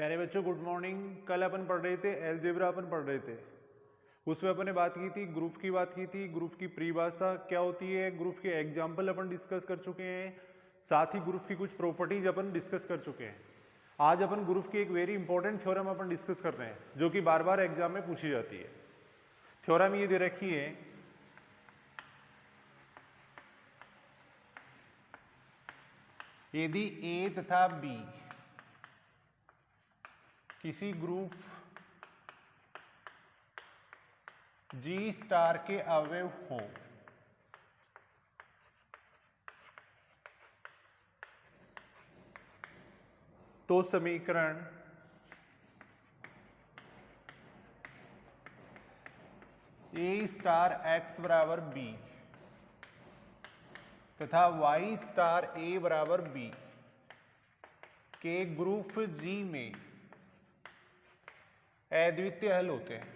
प्यारे बच्चों good morning. कल अपन पढ़ रहे थे अलजेब्रा अपन पढ़ रहे थे, उसमें अपन ने बात की थी ग्रुप की बात की थी। ग्रुप की परिभाषा क्या होती है, ग्रुप के एग्जाम्पल अपन डिस्कस कर चुके हैं, साथ ही ग्रुप की कुछ प्रॉपर्टीज अपन डिस्कस कर चुके हैं। आज अपन ग्रुप की एक वेरी इंपॉर्टेंट थ्योरम अपन डिस्कस कर रहे हैं जो कि बार बार एग्जाम में पूछी जाती है। थ्योरम ये दे रखी है, यदि ए तथा बी किसी ग्रुप जी स्टार के अवयव हो तो समीकरण ए स्टार एक्स बराबर बी तथा वाई स्टार ए बराबर बी के ग्रुप जी में अद्वितीय हल होते हैं।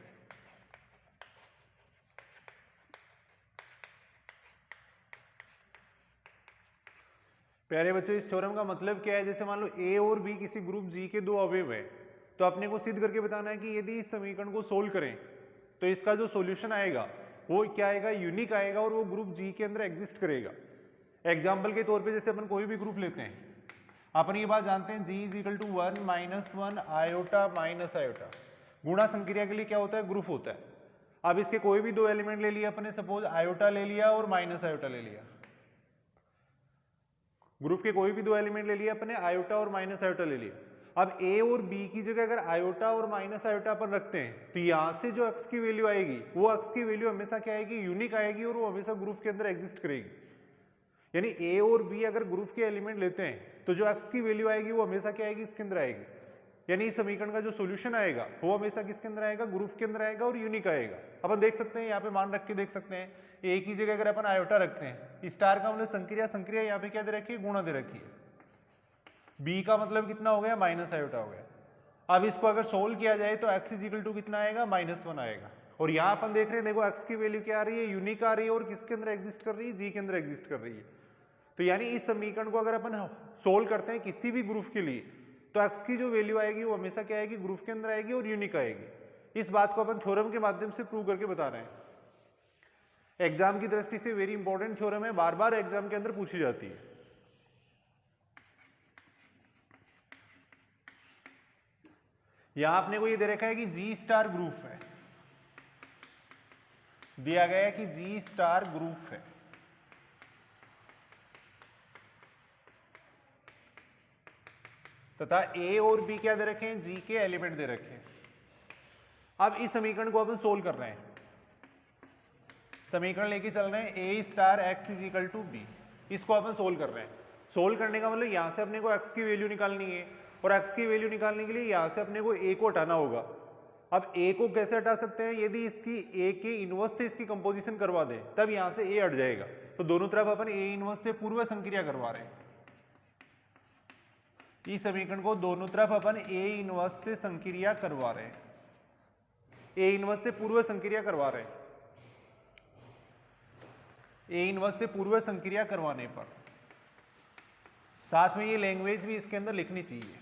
प्यारे बच्चों इस थ्योरम का मतलब क्या है, जैसे मान लो ए और बी किसी ग्रुप जी के दो अवयव है, तो अपने को सिद्ध करके बताना है कि यदि इस समीकरण को सोल्व करें तो इसका जो सॉल्यूशन आएगा वो क्या आएगा, यूनिक आएगा और वो ग्रुप जी के अंदर एग्जिस्ट करेगा। एग्जाम्पल के तौर पे जैसे अपन कोई भी ग्रुप लेते हैं, अपन ये बात जानते हैं G is equal to 1 - 1 iota minus iota. गुणा संक्रिया के लिए क्या होता है, ग्रुप होता है। अब इसके कोई भी दो एलिमेंट ले लिया अपने, सपोज आयोटा ले लिया और माइनस आयोटा ले लिया। ग्रुप के कोई भी दो एलिमेंट ले लिया अपने, आयोटा और माइनस आयोटा ले लिया। अब ए और बी की जगह अगर आयोटा और माइनस आयोटा अपन रखते हैं तो यहां से जो एक्स की वैल्यू आएगी वो एक्स की वैल्यू हमेशा क्या आएगी, यूनिक आएगी और वो हमेशा ग्रुप के अंदर एग्जिस्ट करेगी। यानी ए और बी अगर ग्रुप के एलिमेंट लेते हैं तो जो एक्स की वैल्यू आएगी वो हमेशा क्या आएगी, इसके अंदर आएगी। यानी इस समीकरण का जो सॉल्यूशन आएगा वो हमेशा किसके अंदर आएगा, ग्रुप के अंदर आएगा और यूनिक आएगा। अपन देख सकते हैं यहाँ पे मान रख के देख सकते हैं, ए की जगह अगर अपन आयोटा रखते हैं, स्टार का मतलब संक्रिया, संक्रिया यहाँ पे क्या दे रखी है, गुणा दे रखी है। बी का मतलब कितना हो गया, माइनस आयोटा हो गया। अब इसको अगर सोल्व किया जाए तो x इज इक्वल टू कितना आएगा, -1 आएगा। और यहाँ अपन देख रहे हैं, देखो x की वैल्यू क्या आ रही है, यूनिक आ रही है और किसके अंदर एग्जिस्ट कर रही है, जी के अंदर एग्जिस्ट कर रही है। तो यानी इस समीकरण को अगर अपन सोल्व करते हैं किसी भी ग्रुप के लिए तो x की जो वैल्यू आएगी वो हमेशा क्या आएगी, ग्रुप के अंदर आएगी और यूनिक आएगी। इस बात को अपन थ्योरम के माध्यम से प्रूव करके बता रहे हैं। एग्जाम की दृष्टि से वेरी इंपॉर्टेंट थ्योरम है, बार बार एग्जाम के अंदर पूछी जाती है। यहां आपने को ये दे रखा है कि जी स्टार ग्रुप है, दिया गया है कि जी स्टार ग्रुप है तथा ए और बी क्या दे रखे हैं, जी के एलिमेंट दे रखे हैं। अब इस समीकरण को अपन सोल्व कर रहे हैं, समीकरण लेके चल रहे हैं A star X is equal to B. इसको अपन सोल्व कर रहे हैं। सोल्व करने का मतलब यहां से अपने को एक्स की वैल्यू निकालनी है और एक्स की वैल्यू निकालने के लिए यहां से अपने को ए को हटाना होगा। अब ए को कैसे हटा सकते हैं, यदि इसकी ए के इनवर्स से इसकी कंपोजिशन करवा दें तब यहां से ए हट जाएगा। तो दोनों तरफ अपन ए इनवर्स से पूर्व संक्रिया करवा रहे हैं। इस समीकरण को दोनों तरफ अपन ए इनवर्स से संक्रिया करवा रहे हैं, ए इनवर्स से पूर्व संक्रिया करवा रहे हैं। ए इनवर्स से पूर्व संक्रिया करवाने पर साथ में ये लैंग्वेज भी इसके अंदर लिखनी चाहिए।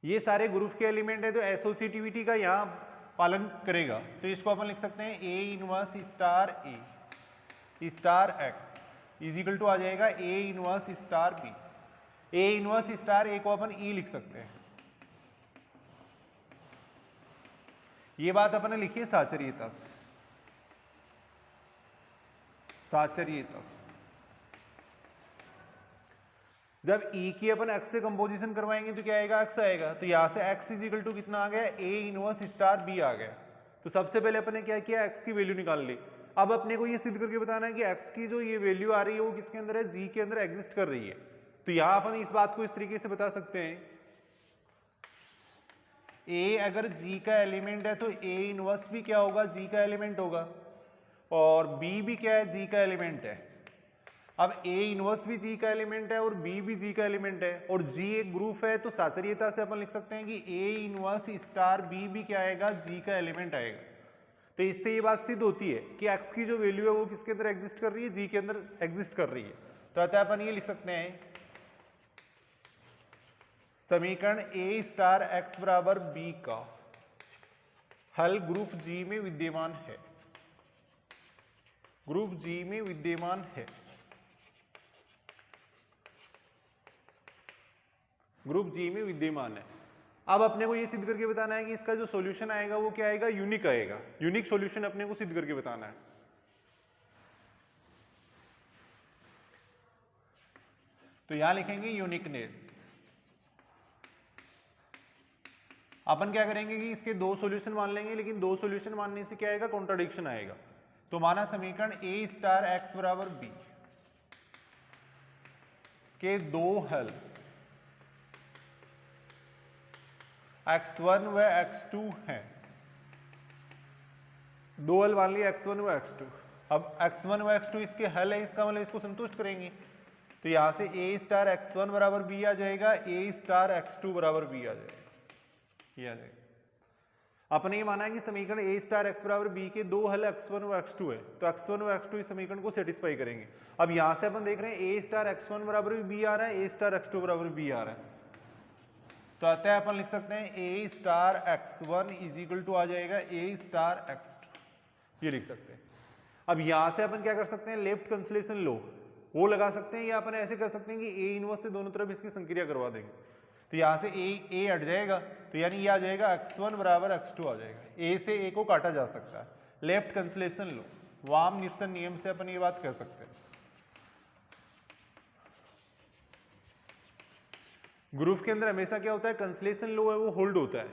ये सारे ग्रुप के एलिमेंट है तो एसोसिएटिविटी का यहां पालन करेगा, तो इसको अपन लिख सकते हैं A inverse star A star X is equal to आ जाएगा A inverse star B. A inverse star A को अपन ई लिख सकते हैं। ये बात अपन ने लिखी है साचर्यता से, साचर्यता से। जब ई की अपन एक्स से कंपोजिशन करवाएंगे तो क्या आएगा, एक्स आएगा। तो यहां से एक्स इज इक्वल टू कितना आ गया, ए इनवर्स स्टार बी आ गया। तो सबसे पहले अपन ने क्या किया, एक्स की वैल्यू निकाल ली। अब अपने को ये सिद्ध करके बताना है कि एक्स की जो ये वैल्यू आ रही है वो किसके अंदर है, जी के अंदर एग्जिस्ट कर रही है। तो यहां अपन इस बात को इस तरीके से बता सकते हैं, ए अगर जी का एलिमेंट है तो ए इनवर्स भी क्या होगा, जी का एलिमेंट होगा, और बी भी क्या है, जी का एलिमेंट है। अब ए इनवर्स भी जी का एलिमेंट है और बी भी जी का एलिमेंट है और जी एक ग्रुप है, तो साचर्यता से अपन लिख सकते हैं कि ए इनवर्स स्टार बी भी क्या आएगा, जी का एलिमेंट आएगा। तो इससे ये बात सिद्ध होती है कि x की जो वैल्यू है वो किसके अंदर एग्जिस्ट कर रही है, g के अंदर एग्जिस्ट कर रही है। तो अतः अपन ये लिख सकते हैं समीकरण a स्टार x बराबर b का हल ग्रुप g में विद्यमान है, ग्रुप g में विद्यमान है, ग्रुप जी में विद्यमान है। अब अपने को ये सिद्ध करके बताना है कि इसका जो सॉल्यूशन आएगा वो क्या आएगा, यूनिक आएगा। यूनिक सॉल्यूशन अपने को सिद्ध करके बताना है। तो यहां लिखेंगे यूनिकनेस। अपन क्या करेंगे कि इसके दो सॉल्यूशन मान लेंगे, लेकिन दो सॉल्यूशन मानने से क्या आएगा, कॉन्ट्राडिक्शन आएगा। तो माना समीकरण a स्टार x बराबर b के दो हल x1 व x2 हैं। दो हल मान लिए x1 व x2। अब x1 व x2 इसके हल है, इसका मतलब इसको संतुष्ट करेंगे। तो यहां से a स्टार x1 बराबर b आ जाएगा, a स्टार x2 बराबर b आ जाएगा, ये आ जाएगा। आपने ये माना है कि समीकरण a स्टार x बराबर b के दो हल x1 व x2 है, तो x1 व x2 इस समीकरण को सेटिस्फाई करेंगे। अब यहां से अपन देख रहे हैं a स्टार x1 बराबर b आ रहा है, a स्टार x2 बराबर b आ रहा है। तो अतः अपन लिख सकते हैं a star x1 is equal to आ जाएगा a स्टार x2, ये लिख सकते हैं। अब यहां से अपन क्या कर सकते हैं, लेफ्ट कंसोलेशन लो वो लगा सकते हैं, या अपन ऐसे कर सकते हैं कि a इनवर्स से दोनों तरफ इसकी संक्रिया करवा देंगे। तो यहां से a हट जाएगा, तो यानी ये आ जाएगा x1 बराबर x2 आ जाएगा। a से a को काटा जा सकता है, लेफ्ट कंसोलेशन लो, वाम निरसन नियम से अपन ये बात कह सकते हैं। ग्रुप के अंदर हमेशा क्या होता है, कंसोलेशन लो है वो होल्ड होता है,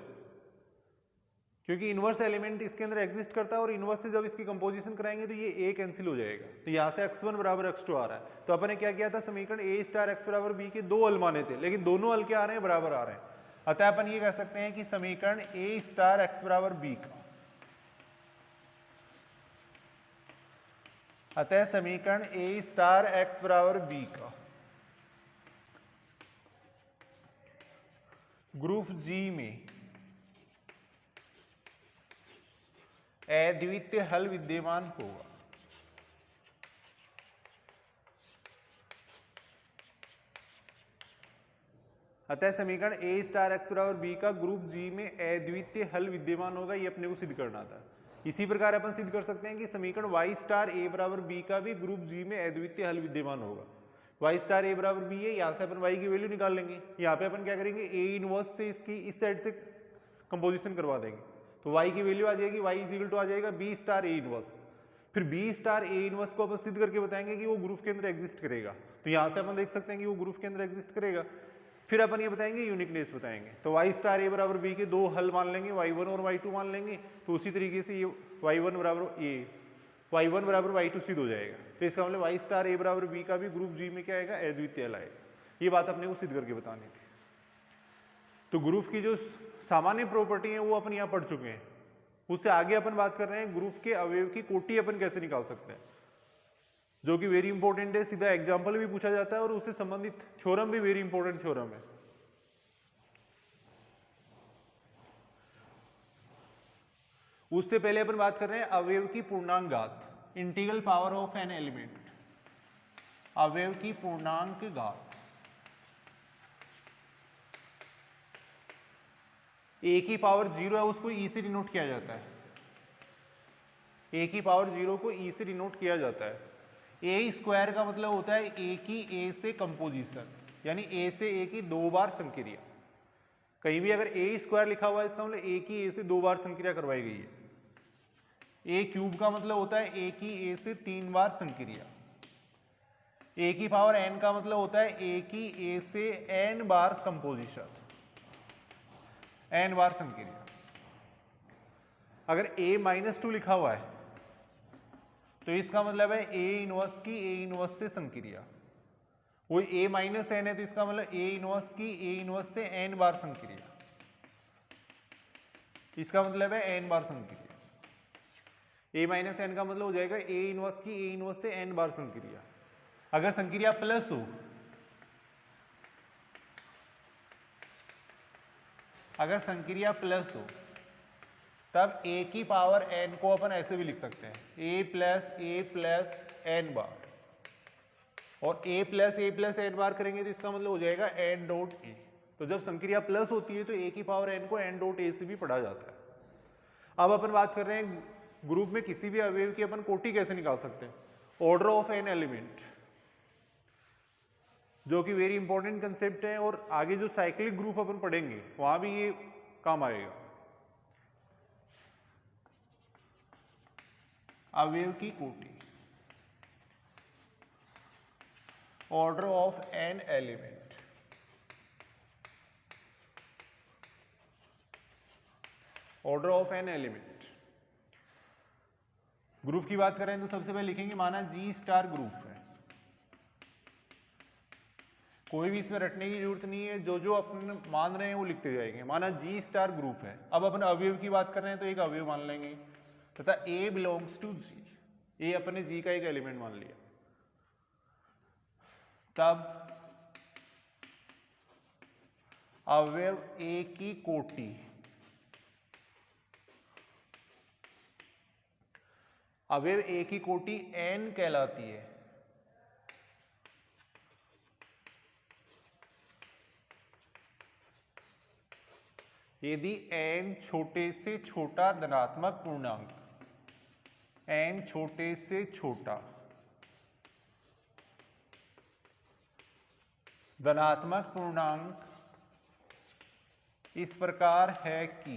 क्योंकि इनवर्स एलिमेंट इसके अंदर एग्जिस्ट करता है और इनवर्स से जब इसकी कंपोजिशन कराएंगे तो ये a कैंसिल हो जाएगा। तो यहाँ से x1 बराबर x2 आ रहा है। तो अपन ने क्या किया था, समीकरण a स्टार x बराबर b के दो हल माने थे, लेकिन दोनों हल क्या आ रहे हैं, बराबर आ रहे हैं। अतः अपन ये कह सकते हैं कि समीकरण a स्टार x बराबर b का, अतः समीकरण a स्टार x बराबर b का ग्रुप g में अद्वितीय हल विद्यमान होगा। अतः समीकरण a स्टार x बराबर b का ग्रुप g में अद्वितीय हल विद्यमान होगा, ये अपने को सिद्ध करना था। इसी प्रकार अपन सिद्ध कर सकते हैं कि समीकरण y स्टार a बराबर b का भी ग्रुप g में अद्वितीय हल विद्यमान होगा। y स्टार a बराबर b है, यहाँ से अपन y की वैल्यू निकाल लेंगे। यहाँ पे अपन क्या करेंगे, a इनवर्स से इसकी इस साइड से कंपोजिशन करवा देंगे, तो y की वैल्यू आ जाएगी, y इज इक्वल टू आ जाएगा b स्टार a इनवर्स। फिर b स्टार a इनवर्स को अपन सिद्ध करके बताएंगे कि वो ग्रुप के अंदर एग्जिस्ट करेगा। तो यहाँ से अपन देख सकते हैं कि वो ग्रुप के अंदर एग्जिस्ट करेगा। फिर अपन ये बताएंगे, यूनिकनेस बताएंगे। तो y स्टार a बराबर b के दो हल मान लेंगे, y1 और y2 मान लेंगे। तो उसी तरीके से ये y1 बराबर y2 सिद्ध हो जाएगा। तो इसका मतलब y स्टार a बराबर b का भी ग्रुप g में क्या आएगा, अद्वितीय हल आएगा। ये बात अपने को सिद्ध करके बतानी थी। तो ग्रुप की जो सामान्य प्रॉपर्टी है वो अपन यहाँ पढ़ चुके हैं। उससे आगे अपन बात कर रहे हैं ग्रुप के अवयव की कोटि अपन कैसे निकाल सकते हैं, जो कि वेरी इंपॉर्टेंट है। सीधा एग्जाम्पल भी पूछा जाता है और उससे संबंधित थ्योरम भी वेरी इंपॉर्टेंट थ्योरम है। उससे पहले अपन बात कर रहे हैं अवयव की पूर्णांक घात, integral power of an element, अवयव की पूर्णांक घात। a की पावर 0 है, उसको e से डिनोट किया जाता है। a की पावर 0 को e से डिनोट किया जाता है। a स्क्वायर का मतलब होता है a की a से कंपोजिशन, यानी a से a की दो बार संक्रिया। कहीं भी अगर a स्क्वायर लिखा हुआ है, इसका मतलब a की a से दो बार संक्रिया करवाई गई है। a क्यूब का मतलब होता है a की a से तीन बार संक्रिया। a की पावर n का मतलब होता है a की a से n बार कंपोजिशन, n बार संक्रिया। अगर a-2 लिखा हुआ है तो इसका मतलब है a इनवर्स की a इनवर्स से संक्रिया। वो a-n है तो इसका मतलब a इनवर्स की a इनवर्स से n बार संक्रिया। इसका मतलब है n बार संक्रिया। a-n का मतलब हो जाएगा a इनवर्स की a इनवर्स से n बार संक्रिया। अगर संक्रिया प्लस हो, अगर संक्रिया प्लस हो तब a की पावर n को अपन ऐसे भी लिख सकते हैं a प्लस n बार, और a प्लस n बार करेंगे तो इसका मतलब हो जाएगा n डॉट a। तो जब संक्रिया प्लस होती है तो a की पावर n को n डॉट a से भी पढ़ा जाता है। अब अपन बात कर रहे हैं ग्रुप में किसी भी अवयव की अपन कोटि कैसे निकाल सकते हैं, ऑर्डर ऑफ एन एलिमेंट, जो कि वेरी इंपॉर्टेंट कंसेप्ट है, और आगे जो साइक्लिक ग्रुप अपन पढ़ेंगे वहां भी ये काम आएगा। अवयव की कोटि, order of an element, order of an element. Group की बात करें तो सबसे पहले लिखेंगे, माना G स्टार ग्रुप है, कोई भी इसमें रटने की जरूरत नहीं है, जो जो अपन मान रहे हैं वो लिखते जाएंगे। माना G स्टार ग्रुप है, अब अपन अवयव की बात कर रहे हैं तो एक अवयव मान लेंगे, तथा A belongs to G, A अपने G का एक एलिमेंट मान लिया। तब अवयव A की कोटि, अवयव A की कोटि n कहलाती है। यदि n छोटे से छोटा धनात्मक पूर्णांक, n छोटे से छोटा धनात्मक पूर्णांक इस प्रकार है कि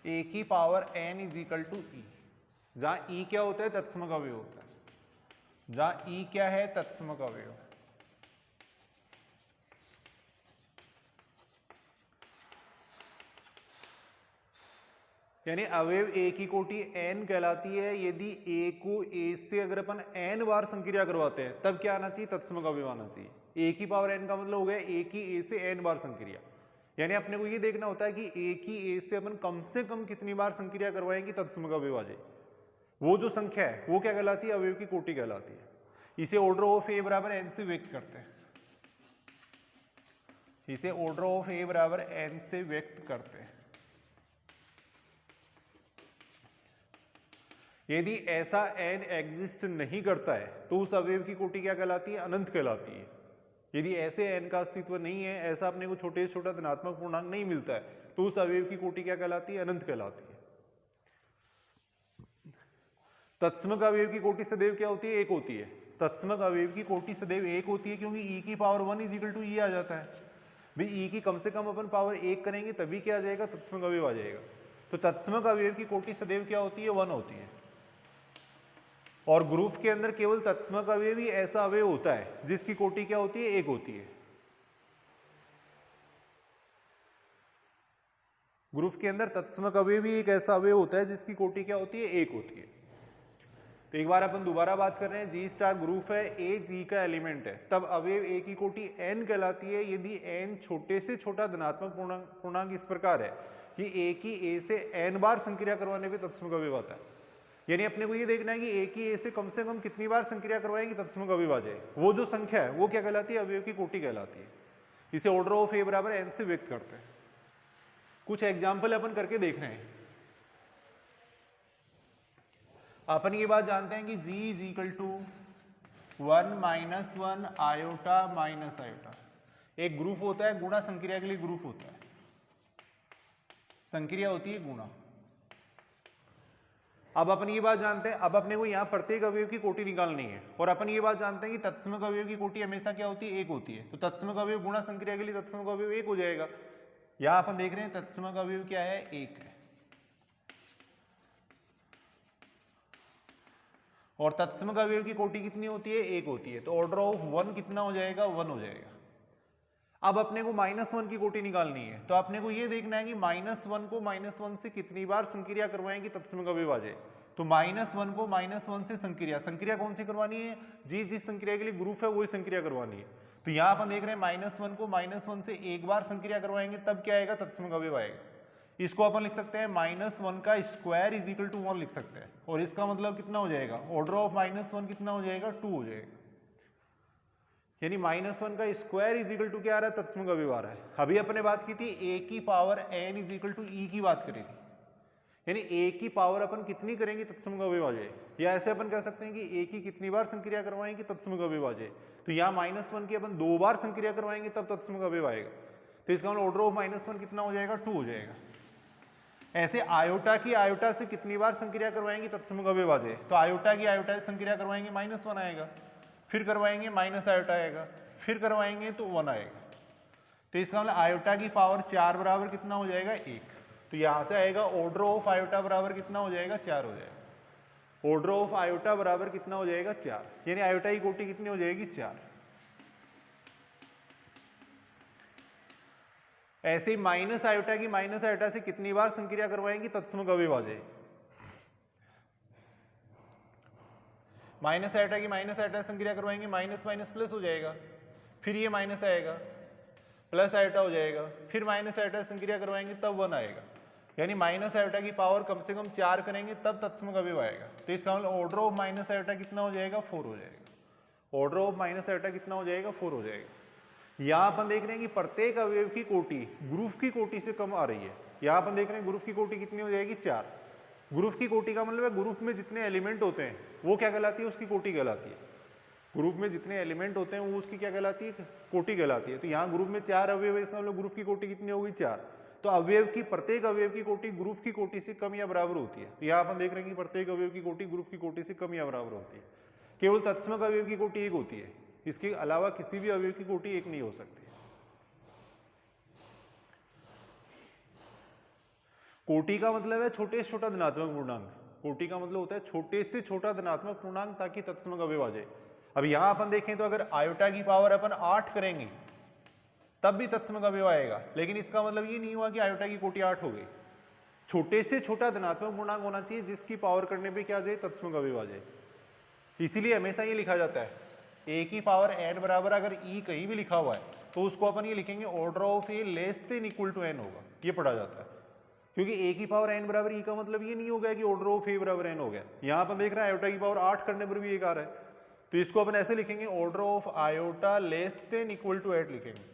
a की power n is equal to E, जहां e क्या होता है, तत्समक अवयव होता है, जहां e क्या है, तत्समक अवयव। यानी अवयव a की कोटि n कहलाती है यदि a को a से अगर अपन n बार संक्रिया करवाते हैं तब क्या आना चाहिए, तत्समक अवयव आना चाहिए। a की पावर n का मतलब हो गया a की a से n बार संक्रिया, यानी अपने को ये देखना होता है कि a की a से अपन कम से कम कितनी बार संक्रिया करवाएंगे तत्समक अवयव आ जाए। वो जो संख्या है वो क्या कहलाती है, अवयव की कोटि कहलाती है। इसे ऑर्डर ऑफ a बराबर n से व्यक्त करते हैं, इसे ऑर्डर ऑफ a बराबर n से व्यक्त करते हैं। यदि ऐसा n एग्जिस्ट नहीं करता है तो उस अवयव की कोटि क्या कहलाती है, अनंत कहलाती है। यदि ऐसे n का अस्तित्व नहीं है, ऐसा अपने को छोटे से छोटा धनात्मक पूर्णांक नहीं मिलता है, तो उस अवयव की कोटि क्या कहलाती है, अनंत कहलाती है। तत्समक अवयव की कोटि सदैव क्या होती है, एक होती है। तत्समक अवयव की कोटि सदैव एक होती है क्योंकि e की पावर 1 इज इक्वल टू ई आ जाता है। भाई e की कम से कम अपन पावर 1 करेंगे तभी क्या आ जाएगा, तत्समक अवयव आ जाएगा। तो तत्समक अवयव की कोटि सदैव क्या होती है, 1 होती है। और ग्रुप के अंदर केवल तत्समक अवयव ही ऐसा अवयव होता है जिसकी कोटि क्या होती है, एक होती है। ग्रुप के अंदर तत्समक अवयव ही एक ऐसा अवयव होता है जिसकी कोटि क्या होती है, एक होती है। तो एक बार अपन दोबारा बात कर रहे हैं, G स्टार ग्रुप है, A G का एलिमेंट है, तब अवयव A की कोटि n कहलाती है यदि n छोटे से छोटा धनात्मक पूर्णांक इस प्रकार है कि A की A से n बार संक्रिया करवाने पे तत्समक अवयव आता है। यानी अपने को ये देखना है कि A की A से कम कितनी बार संक्रिया करवाएंगे तत्समक अवयव आ जाए। वो जो संख्या है वो क्या कहलाती है, अवयव की कोटि कहलाती है। इसे ऑर्डर ऑफ A बराबर n से व्यक्त करते हैं। कुछ एग्जाम्पल अपन करके देख रहे हैं। अपन ये बात जानते हैं कि G is equal to 1 minus 1 iota minus iota. एक ग्रुप होता है, गुणा संक्रिया के लिए ग्रुप होता है, संक्रिया होती है गुणा। अब अपन ये बात जानते हैं, अब अपने को यहाँ प्रत्येक अवयव की कोटि निकालनी है, और अपन ये बात जानते हैं कि तत्समक अवयव की कोटि हमेशा क्या होती है, एक होती है। तो तत्समक अवयव गुणा संक्रिया के लिए तत्समक अवयव एक हो जाएगा। यहाँ अपन देख रहे हैं तत्समक अवयव क्या है, एक है। और तत्समक अवयव की कोटि कितनी होती है, एक होती है। तो ऑर्डर ऑफ 1 कितना हो जाएगा, 1 हो जाएगा। अब अपने को -1 की कोटि निकालनी है, तो अपने को ये देखना है कि -1 को -1 से कितनी बार संक्रिया करवाएंगे तत्समक अवयव आ जाए। तो -1 को -1 से संक्रिया कौन सी करवानी है, जिस संक्रिया के लिए ग्रुप है वही संक्रिया करवानी है। तो यहाँ अपन देख रहे हैं -1 को -1 से एक बार संक्रिया करवाएंगे तब क्या आएगा, तत्समक अवयव आएगा। इसको अपन लिख सकते हैं -1 का स्क्वायर इज इक्वल टू 1 लिख सकते हैं, और इसका मतलब कितना हो जाएगा, ऑर्डर ऑफ -1 कितना हो जाएगा, 2 हो जाएगा। यानी -1 का स्क्वायर इज इक्वल टू क्या आ रहा है, तत्सम अवयव आ रहा है। अभी अपने बात की थी a की power n is equal to e की बात करी थी, यानी a की पावर अपन कितनी करेंगे तत्सम अवयव आ जाए, या ऐसे अपन कह सकते हैं कि a की कितनी बार संक्रिया करवाएंगे तत्सम अवयव आ जाए। तो यहाँ -1 की अपन 2 बार संक्रिया करवाएंगे तब तत्सम अवयव आएगा, तो इसका मतलब ऑर्डर ऑफ -1 कितना हो जाएगा, 2 हो जाएगा। ऐसे आयोटा की आयोटा से कितनी बार संक्रिया करवाएंगे तत्सम अवयव आ जाए, तो आयोटा की आयोटा से संक्रिया करवाएंगे -1 आएगा, फिर करवाएंगे माइनस आयोटा आएगा, फिर करवाएंगे तो 1 आएगा। तो इसका मतलब आयोटा की पावर 4 बराबर कितना हो जाएगा, 1। तो यहां से आएगा ऑर्डर ऑफ आयोटा बराबर कितना हो जाएगा, 4 हो जाएगा। ऑर्डर ऑफ आयोटा बराबर कितना हो जाएगा, 4, यानी आयोटा की कोटि कितनी हो जाएगी, 4। ऐसे ही माइनस आयोटा की माइनस आयोटा से कितनी बार संक्रिया करवाएंगे तत्सम अवयव आ जाए। माइनस आयोटा की माइनस आयोटा संक्रिया करवाएंगे, माइनस माइनस प्लस हो जाएगा, फिर ये माइनस आएगा, प्लस आयोटा हो जाएगा, फिर माइनस आयोटा संक्रिया करवाएंगे तब 1 आएगा, यानी माइनस आयोटा की पावर कम से कम 4 करेंगे तब तत्सम अवयव आएगा। तो इसका मतलब ऑर्डर ऑफ माइनस आयोटा कितना हो जाएगा, 4 हो जाएगा। ऑर्डर ऑफ माइनस आयोटा कितना हो जाएगा, 4 हो जाएगा। यहाँ अपन देख रहे हैं कि प्रत्येक अवयव की कोटि ग्रुप की कोटि से कम आ रही है। यहाँ अपन देख रहे हैं ग्रुप की कोटि कितनी हो जाएगी, 4। ग्रुप की कोटि का मतलब है ग्रुप में जितने एलिमेंट होते हैं वो क्या कहलाती है, उसकी कोटि कहलाती है। ग्रुप में जितने एलिमेंट होते हैं वो उसकी क्या कहलाती है, कोटि कहलाती है। तो यहाँ ग्रुप में 4 अवयव है, इसका मतलब ग्रुप की कोटि कितनी होगी, 4। तो अवयव की प्रत्येक अवयव की कोटि ग्रुप की कोटि से कम या बराबर होती है। तो यहाँ अपन देख रहे हैं कि प्रत्येक अवयव की कोटि ग्रुप की कोटि से कम या बराबर होती है। केवल तत्समक अवयव की कोटि 1 होती है, इसके अलावा किसी भी अवयव की कोटि 1 नहीं हो सकती। कोटि का मतलब है छोटे से छोटा धनात्मक पूर्णांक। कोटि का मतलब होता है छोटे से छोटा धनात्मक पूर्णांक ताकि तत्समक अवयव आ जाए। अब यहां अपन देखें तो अगर आयोटा की पावर अपन 8 करेंगे तब भी तत्समक अवयव आएगा, लेकिन इसका मतलब ये नहीं हुआ कि आयोटा की कोटि 8 हो गई। छोटे से छोटा धनात्मक पूर्णांक होना चाहिए जिसकी पावर करने पे क्या आ जाए, तत्समक अवयव आ जाए। इसीलिए हमेशा ये लिखा जाता है a की पावर n बराबर अगर e कहीं भी लिखा हुआ है तो उसको अपन ये लिखेंगे order of a less than equal to n होगा, ये पढ़ा जाता है। क्योंकि a की पावर n बराबर e का मतलब ये नहीं होगा कि ऑर्डर ऑफ a बराबर n हो गया। यहाँ अपन देख रहे हैं आयोटा की पावर 8 करने पर भी 1 आ रहा है, तो इसको अपन ऐसे लिखेंगे order of iota less than equal to 8 लिखेंगे।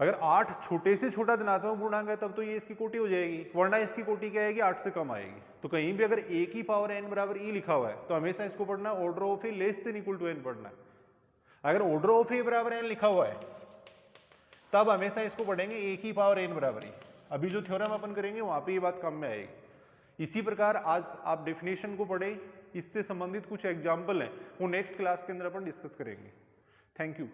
अगर 8 छोटे से छोटा धनात्मक पूर्णांक है तब तो ये इसकी कोटि हो जाएगी, वरना इसकी कोटि क्या आएगी, 8 से कम आएगी। तो कहीं भी अगर a की पावर n बराबर e लिखा हुआ है तो हमेशा इसको पढ़ना order of a less than equal to n पढ़ना है। अगर ऑर्डर ऑफ a बराबर n लिखा हुआ है तब हमेशा इसको पढ़ेंगे a की पावर n बराबर e। अभी जो थ्योरम अपन करेंगे वहां पे ये बात काम में आएगी। इसी प्रकार आज आप डेफिनेशन को पढ़े, इससे संबंधित कुछ एग्जाम्पल हैं वो नेक्स्ट क्लास के अंदर अपन डिस्कस करेंगे। Thank you.